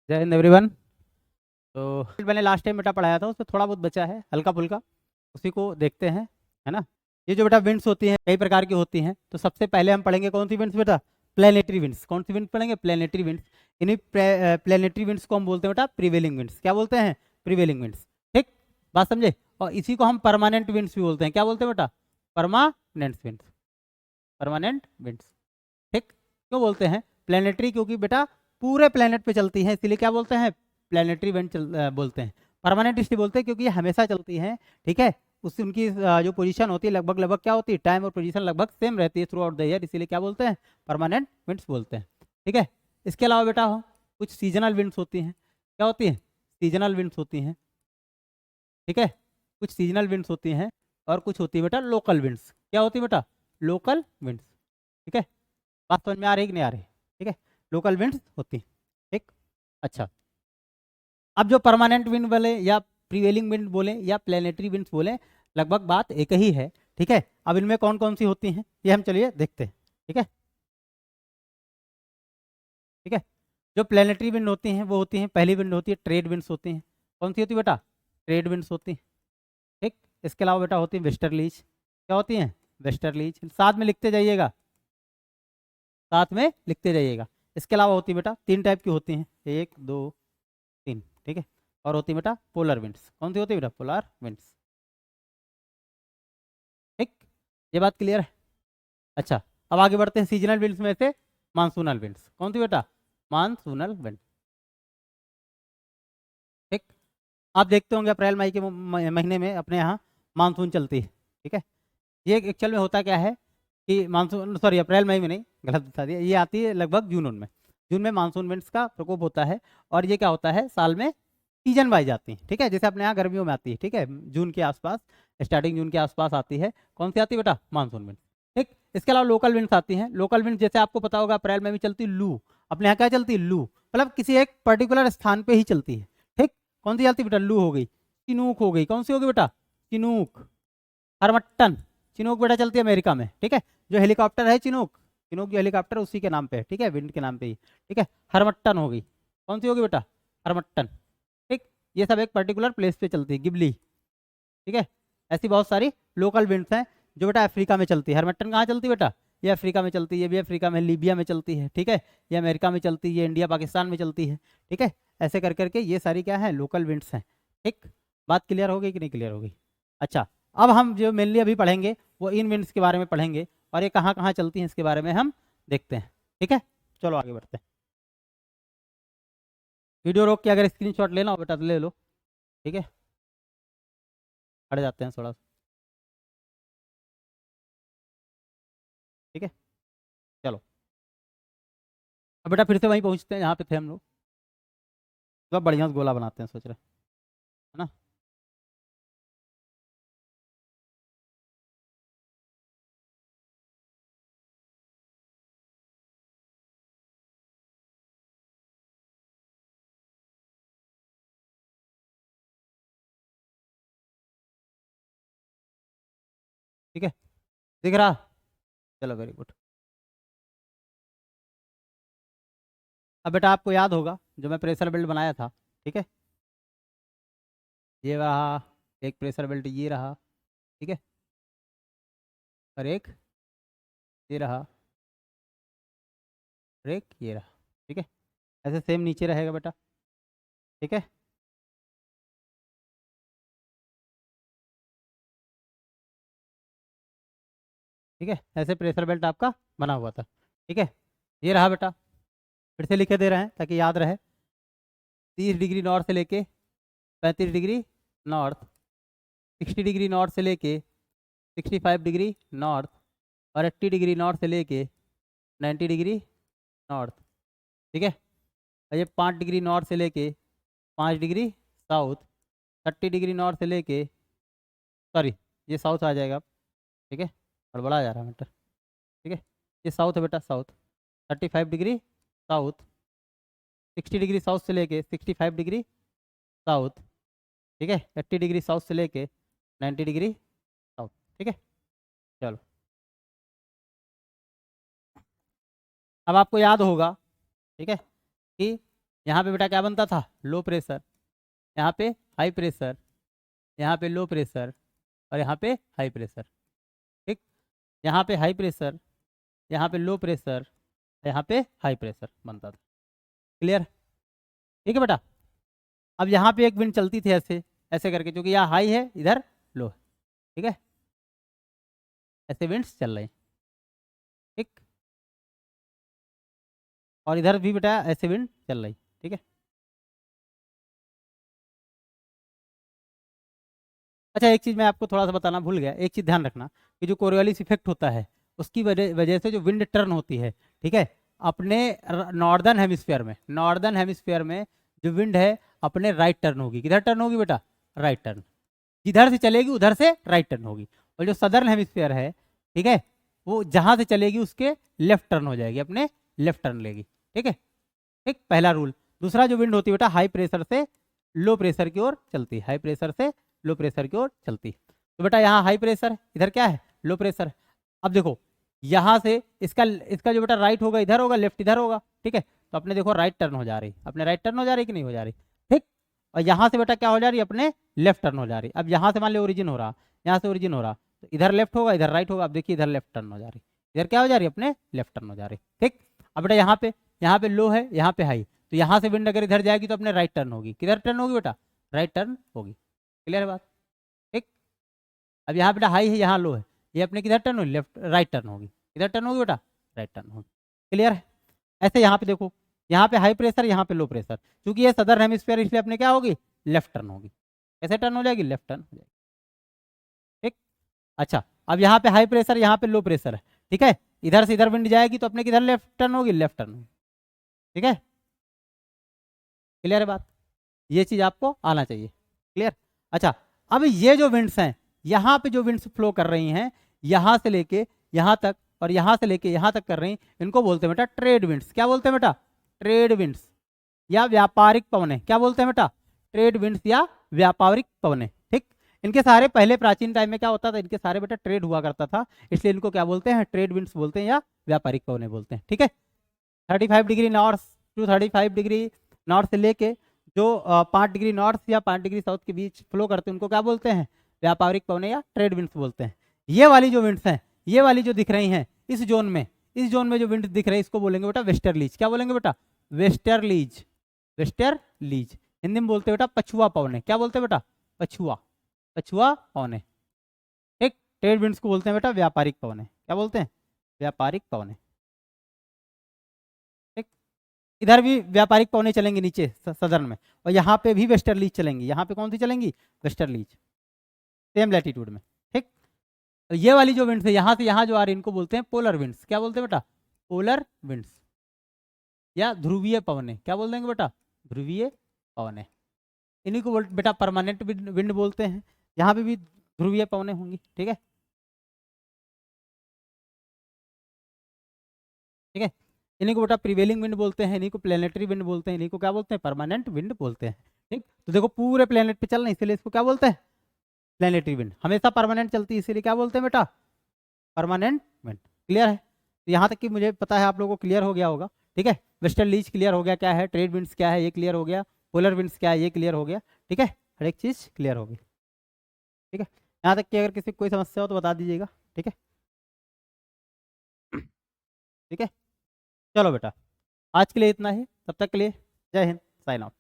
जय हिंद एवरीवन। तो मैंने लास्ट टाइम बेटा पढ़ाया था, उसमें थोड़ा बहुत बचा है हल्का फुल्का, उसी को देखते हैं, है ना। ये जो बेटा विंड्स होती हैं कई प्रकार की होती हैं, तो सबसे पहले हम पढ़ेंगे कौन सी विंड्स बेटा? Planetary winds. कौन सी विंड्स पढ़ेंगे? Planetary winds. इन्हीं प्लेनेटरी विंड्स को हम बोलते हैं बेटा प्रीवेलिंग विंड्स। क्या बोलते हैं? Prevailing winds. ठीक, बात समझे। और इसी को हम परमानेंट विंड्स भी बोलते हैं। क्या बोलते हैं बेटा? Permanent winds. Permanent winds. ठीक, क्यों बोलते हैं प्लेनेटरी? क्योंकि बेटा पूरे प्लेनेट पे चलती है, इसीलिए क्या बोलते हैं? प्लेनेटरी विंड बोलते हैं। परमानेंट इसलिए बोलते हैं क्योंकि ये हमेशा चलती हैं। ठीक है, उससे उनकी जो पोजीशन होती है लगभग लगभग क्या होती है, टाइम और पोजीशन लगभग सेम रहती है थ्रू आउट द ईयर, इसीलिए क्या बोलते हैं? परमानेंट विंड्स बोलते हैं। ठीक है, इसके अलावा बेटा कुछ सीजनल विंड्स होती हैं। क्या होती हैं? सीजनल विंड्स होती हैं। ठीक है, कुछ सीजनल विंड्स होती हैं और कुछ होती है बेटा लोकल विंड्स। क्या होती है बेटा? Local winds. ठीक है, बात समझ में आ रही है कि नहीं आ रही? ठीक है, लोकल विंड्स होती हैं। ठीक, अच्छा। अब जो परमानेंट विंड बोले या प्रीवेलिंग विंड बोले या प्लेनेटरी विंड्स बोले, लगभग बात एक ही है। ठीक है, अब इनमें कौन कौन सी होती हैं ये हम चलिए देखते हैं। ठीक है, ठीक है। जो प्लेनेटरी विंड होती हैं वो होती हैं, पहली विंड होती है ट्रेड विंड्स होती हैं। कौन सी होती है बेटा? ट्रेड विंड्स होती हैं। ठीक, इसके अलावा बेटा होती है वेस्टर्लीज। क्या होती हैं? वेस्टर्लीज। साथ में लिखते जाइएगा, साथ में लिखते जाइएगा। इसके अलावा होती है बेटा तीन टाइप की होती हैं, एक दो तीन। ठीक है, और होती है बेटा पोलर विंड्स। कौन सी होती है बेटा? Polar winds. ठीक, ये बात क्लियर है। अच्छा, अब आगे बढ़ते हैं सीजनल विंड्स में से मानसूनल विंड्स। कौन सी बेटा? Monsoonal wind. ठीक, आप देखते होंगे अप्रैल मई के महीने में अपने यहाँ मानसून चलती है। ठीक है, ये एक्चुअल में होता क्या है कि मानसून, सॉरी अप्रैल मई में नहीं, गलत बता दिया, ये आती है लगभग जून में। जून में मानसून विंड्स का प्रकोप होता है। और ये क्या होता है, साल में सीजन वाइज आती है। ठीक है, जैसे अपने यहाँ गर्मियों में आती है, ठीक है, जून के आसपास, स्टार्टिंग जून के आसपास आती है। कौन सी आती है बेटा? Monsoon wind. ठीक, इसके अलावा लोकल विंड्स आती हैं। लोकल विंड जैसे आपको पता होगा अप्रैल में भी चलती है लू। अपने यहाँ क्या चलती है? लू, मतलब किसी एक पर्टिकुलर स्थान पे ही चलती है। ठीक, कौन सी चलती है बेटा? लू हो गई, चिनूक हो गई। कौन सी होगी बेटा? चिनूक। हरमट्टन। चिनूक बेटा चलती है अमेरिका में। ठीक है, जो हेलीकॉप्टर है चिनूक, चिनूक जो हेलीकॉप्टर उसी के नाम पे है। ठीक है, विंड के नाम पे ही। ठीक है, हरमट्टन हो गई। कौन सी होगी बेटा? हरमट्टन। ठीक, ये सब एक पर्टिकुलर प्लेस पे चलती है, गिबली। ठीक है, ऐसी बहुत सारी लोकल विंड्स हैं जो बेटा अफ्रीका में चलती है। हरमट्टन कहाँ चलती है बेटा? ये अफ्रीका में चलती है, ये भी अफ्रीका में, लीबिया में चलती है। ठीक है, ये अमेरिका में चलती है, ये इंडिया पाकिस्तान में चलती है। ठीक है, ऐसे कर करके ये सारी क्या है? लोकल विंड्स हैं। ठीक, बात क्लियर हो गई कि नहीं क्लियर हो गई? अच्छा, अब हम जो मेनली अभी पढ़ेंगे वो इन विंड्स के बारे में पढ़ेंगे, और ये कहाँ कहाँ चलती हैं इसके बारे में हम देखते हैं। ठीक है, चलो आगे बढ़ते हैं। वीडियो रोक के अगर स्क्रीनशॉट लेना हो बेटा तो ले लो। ठीक है, हट जाते हैं थोड़ा सा। ठीक है, चलो अब बेटा फिर से वहीं पहुंचते हैं जहाँ पे थे हम लोग। तो बढ़िया से गोला बनाते हैं सोच रहे हैं, है ना। ठीक है, दिख रहा? चलो वेरी गुड। अब बेटा आपको याद होगा जो मैं प्रेशर बेल्ट बनाया था। ठीक है, ये रहा एक प्रेशर बेल्ट, ये रहा। ठीक है, और एक ये रहा, और एक ये रहा। ठीक है, ऐसे सेम नीचे रहेगा बेटा। ठीक है, ठीक है, ऐसे प्रेशर बेल्ट आपका बना हुआ था। ठीक है, ये रहा बेटा, फिर से लिखे दे रहे हैं ताकि याद रहे। 30 डिग्री नॉर्थ से लेके 35 डिग्री नॉर्थ, 60 डिग्री नॉर्थ से लेके 65 डिग्री नॉर्थ, और 80 डिग्री नॉर्थ से लेके 90 डिग्री नॉर्थ। ठीक है, और ये 5 डिग्री नॉर्थ से लेके 5 डिग्री साउथ, 30 डिग्री नॉर्थ से लेके, सॉरी ये साउथ आ जाएगा। ठीक है, गड़बड़ा जा रहा है मैटर। ठीक है, ये साउथ है बेटा, south 35 degree south, 60 degree south से लेके 65 डिग्री साउथ। ठीक है, 80 डिग्री साउथ से लेके 90 डिग्री साउथ। ठीक है, चलो अब आपको याद होगा, ठीक है, कि यहाँ पे बेटा क्या बनता था, लो प्रेशर, यहाँ पे हाई प्रेशर, यहाँ पे लो प्रेशर और यहाँ पे हाई प्रेशर। ठीक, यहाँ पे हाई प्रेशर, यहाँ पे लो प्रेशर, यहाँ पे हाई प्रेशर बनता था। क्लियर? ठीक है बेटा। अब यहाँ पे एक विंड चलती थी ऐसे ऐसे करके, क्योंकि यहाँ हाई है इधर लो है। ठीक है, ऐसे विंड्स चल रहे हैं। ठीक, और इधर भी बेटा ऐसे विंड चल रही। ठीक है, अच्छा एक चीज़ मैं आपको थोड़ा सा बताना भूल गया, एक चीज़ ध्यान रखना कि जो कोरियोलिस इफेक्ट होता है उसकी वजह वजह से जो विंड टर्न होती है, ठीक है, अपने नॉर्दर्न हेमिस्फीयर में, नॉर्दर्न हेमिस्फीयर में जो विंड है अपने राइट टर्न होगी। किधर टर्न होगी बेटा, राइट टर्न। जिधर से चलेगी उधर से राइट टर्न होगी। और जो सदर्न हेमिस्फीयर है, ठीक है, वो जहाँ से चलेगी उसके लेफ्ट टर्न हो जाएगी, अपने लेफ्ट टर्न लेगी। ठीक है, ठीक, पहला रूल। दूसरा जो विंड होती है बेटा हाई प्रेशर से लो प्रेशर की ओर चलती है, हाई प्रेशर से लो प्रेशर की ओर चलती। तो बेटा यहाँ हाई प्रेशर, इधर क्या है, लो प्रेशर। अब देखो यहाँ से इसका इसका जो बेटा राइट होगा इधर होगा, लेफ्ट इधर होगा। ठीक है, तो अपने देखो राइट टर्न हो जा रही, अपने राइट टर्न हो जा रही कि नहीं हो जा रही। ठीक, और यहाँ से बेटा क्या हो जा रही है, अपने लेफ्ट टर्न हो जा रही। अब यहाँ से मान लो ओरिजिन हो रहा, यहाँ से ओरिजिन हो रहा, तो इधर लेफ्ट होगा इधर राइट होगा। अब देखिए इधर लेफ्ट टर्न हो जा रही, इधर क्या हो जा रही है, अपने लेफ्ट टर्न हो जा रही। ठीक, अब बेटा यहाँ पे लो है, यहाँ पे हाई, तो यहाँ से विंड अगर इधर जाएगी तो अपने राइट टर्न होगी। किधर टर्न होगी बेटा, राइट टर्न होगी। क्लियर है बात? ठीक, अब यहाँ बेटा हाई है, यहाँ लो है, ये अपने किधर टर्न होगी, लेफ्ट राइट टर्न होगी। किधर टर्न होगी बेटा, राइट टर्न होगी। क्लियर है? ऐसे यहाँ पे देखो, यहाँ पे हाई प्रेशर, यहाँ पे लो प्रेशर, क्योंकि ये सदर्न हेमिस्फीयर इसलिए अपने क्या होगी, लेफ्ट टर्न होगी। कैसे टर्न हो जाएगी, लेफ्ट टर्न हो जाएगी। ठीक, अच्छा अब यहाँ पे हाई प्रेशर, यहाँ पे लो प्रेशर है। ठीक है, इधर से इधर विंड जाएगी तो अपने किधर लेफ्ट टर्न होगी, लेफ्ट टर्न होगी। ठीक है, क्लियर है बात? ये चीज आपको आना चाहिए। क्लियर? अच्छा, अब ये जो विंड्स हैं, यहाँ पे जो विंड्स फ्लो कर रही हैं, यहाँ से लेके यहाँ तक और यहाँ से लेके यहाँ तक कर रही हैं, इनको बोलते हैं बेटा ट्रेड विंड्स। क्या बोलते हैं बेटा, ट्रेड विंड्स या व्यापारिक पवनें। क्या बोलते हैं बेटा, ट्रेड विंड्स या व्यापारिक पवनें। ठीक, इनके सारे पहले प्राचीन टाइम में क्या होता था, इनके सारे बेटा ट्रेड हुआ करता था, इसलिए इनको क्या बोलते हैं, ट्रेड विंड्स बोलते हैं या व्यापारिक पवनें बोलते हैं। ठीक है, 35 degree north to 35 degree north से लेके जो 5 डिग्री नॉर्थ या 5 डिग्री साउथ के बीच फ्लो करते हैं उनको क्या बोलते हैं, व्यापारिक पवनें या ट्रेड विंड्स बोलते हैं। ये वाली जो विंड्स हैं, ये वाली जो दिख रही हैं इस जोन में, इस जोन में जो विंड्स दिख रही है इसको बोलेंगे बेटा वेस्टर्लीज। क्या बोलेंगे बेटा, वेस्टर्लीज। वेस्टर्लीज हिंदी में बोलते हैं बेटा पछुआ पवनें। क्या बोलते हैं बेटा, पछुआ, पछुआ पवनें। ठीक, ट्रेड विंड्स को बोलते हैं बेटा व्यापारिक पवनें। क्या बोलते हैं, व्यापारिक पवनें। इधर भी व्यापारिक पवनें चलेंगी नीचे सदर्न में, और यहाँ पे भी वेस्टर्लीज चलेंगी। यहाँ पे कौन सी चलेंगी, वेस्टर्लीज, सेम लैटिट्यूड में। ठीक, और ये वाली जो विंड्स है यहाँ से यहाँ जो आ रही है इनको बोलते हैं पोलर विंड्स। क्या बोलते हैं बेटा, पोलर विंड्स या ध्रुवीय पवनें। क्या बोल देंगे बेटा, ध्रुवीय पवनें। इन्हीं को बेटा परमानेंट विंड बोलते हैं। यहाँ पे भी ध्रुवीय पवनें होंगी। ठीक है, ठीक है, इन्हीं को बेटा प्रिवेलिंग विंड बोलते हैं, इन्हीं को प्लेनेटरी विंड बोलते हैं, इन्हीं को क्या बोलते हैं, परमानेंट विंड बोलते हैं। ठीक, तो देखो पूरे प्लेनेट पे चल रहे हैं इसीलिए इसको क्या बोलते हैं, प्लेनेटरी विंड। हमेशा परमानेंट चलती है इसीलिए क्या बोलते हैं बेटा, परमानेंट विंड। क्लियर है? तो यहाँ तक कि मुझे पता है आप लोगों को क्लियर हो गया होगा। ठीक है, वेस्टर्न लीज क्लियर हो गया क्या है, ट्रेड विंड्स क्या है ये क्लियर हो गया, पोलर विंड्स क्या है ये क्लियर हो गया। ठीक है, हर एक चीज़ क्लियर हो गई। ठीक है, यहाँ तक कि अगर किसी को कोई समस्या हो तो बता दीजिएगा। ठीक है, ठीक है, चलो बेटा आज के लिए इतना ही, तब तक के लिए जय हिंद, साइन ऑफ।